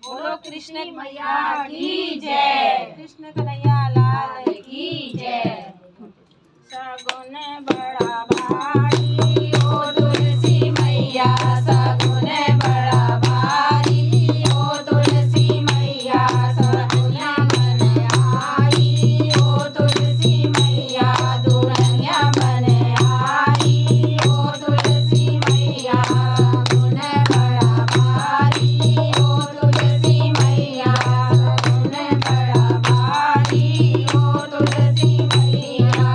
बोलो कृष्ण मैया की जय। कृष्ण कन्हैया लाल की जय। सगुन बड़ा भारी ओ तुलसी मैया, सगुन बड़ा भारी ओ तुलसी मैया, सगुन बन आई ओ तुलसी मैया, दुल्हनिया बन आई ओ तुलसी मैया, सगुन बड़ा भारी ओ तुलसी मैया, सगुन बड़ा भारी ओ तुलसी मैया।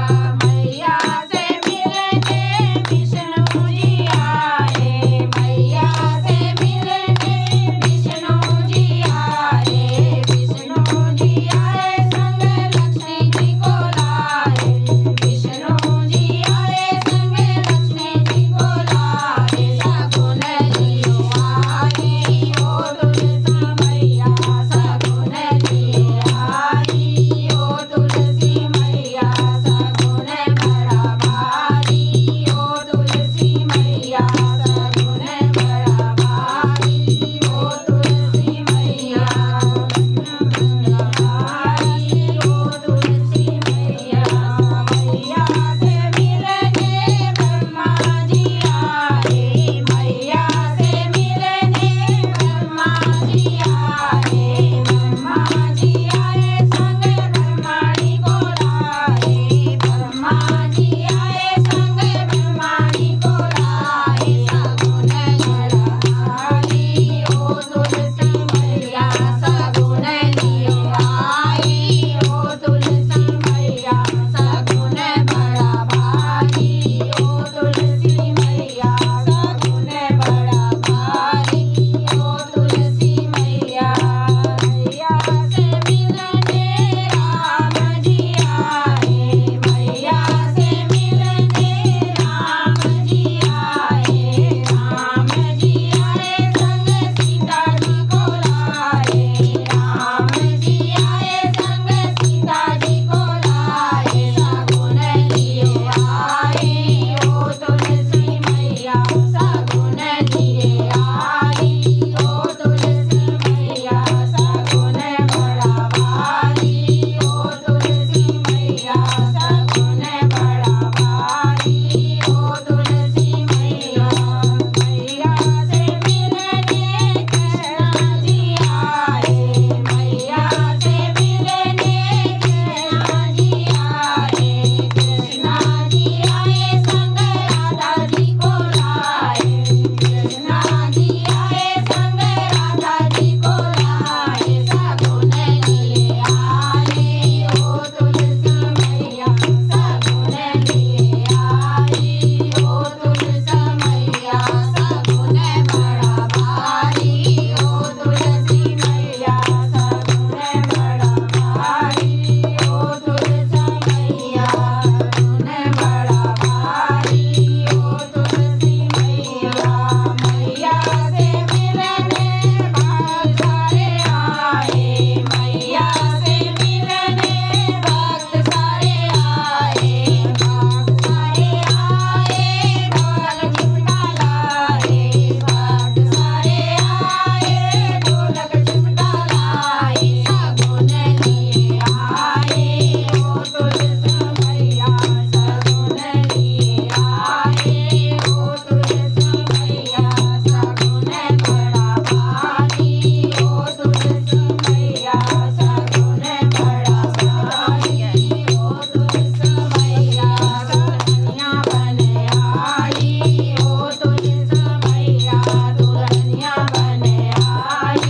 मैया से मिलने विष्णु जी आए, मैया से मिलने विष्णु जी आए, विष्णु जी आए संग लक्ष्मी जी को लाए, विष्णु जी आए संग लक्ष्मी जी को लाए, सगुन लियो आई ओ तुलसी मैया, सगुन लियो आई ओ तुलसी मैया, सगुन बड़ा भारी ओ तुलसी मैया, सगुन बड़ा भारी ओ तुलसी मैया, बड़ा भारी ओ तुलसी मैया। मैया से मिलने ब्रह्मा जी आए, मैया से मिलने ब्रह्मा जी आए, ब्रह्मा जी आए संग ब्रह्मणी को लाए, ब्रह्मा जी आए संग ब्रह्मणी को लाए, सगुन बड़ा भारी ओ तुलसी मैया, सगुन लियो आई ओ तुलसी मैया, सगुन बड़ा भारी ओ तुलसी मैया, सगुन बड़ा भारी ओ तुलसी मैया। मैया से मिलने राम जी आए, मैया से मिलने राम जी आए, राम जी आए संग सीता जी को लाए, राम जी आए संग सीता जी को लाए, सगुन लियो आई ओ तुलसी मैया, सगुन लिए आई ओ तुलसी मैया, सगुन बड़ा भारी ओ तुलसी मैया, सगुन बड़ा भारी ओ तुलसी मैया। मैया से मिलने कृष्ण जी आए, मैया से मिलने कृष्ण जी आए, कृष्ण जी आए संग राधा जी को लाए, कृष्ण जी आए संग राधा जी को लाए, सगुन लिए आई ओ तुलसी मैया, सगुन लिए आई ओ तुलसी मैया, सगुन बड़ा भारी ओ तुलसी मैया, सगुन बड़ा भारी ओ तुलसी मैया, सगुन बड़ा भारी ओ तुलसी मैया। मैया से मिलने भक्त सारे आए, मैया से मिलने भक्त सारे आए, भक्त सारे आए ढोलक चिमटा लाए, भक्त सारे आए ढोलक चिमटा लाए, सगुन लिए आए ओ तुलसी मैया, सगुन लिए आए ओ तुलसी मैया, सगुन बड़ा भारी ओ तुलसी मैया, सगुन बड़ा भारी ओ तुलसी मैया, दुल्हनिया बन आई ओ तुलसी मैया, दुल्हनिया बन आई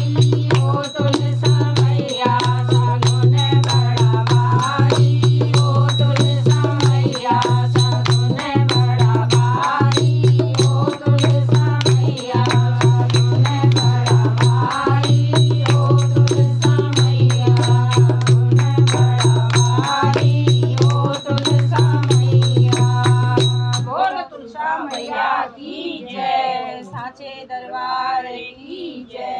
ओ तुलसी मैया, सगुन बड़ा भारी ओ तुलसी मैया, सगुन बड़ा भारी ओ तुलसी मैया, सगुन बड़ा भारी ओ तुलसी मैया, सगुन बड़ा भारी ओ तुलसी मैया। बोलो तुलसा मैया की जय, साचे दरबार की जय।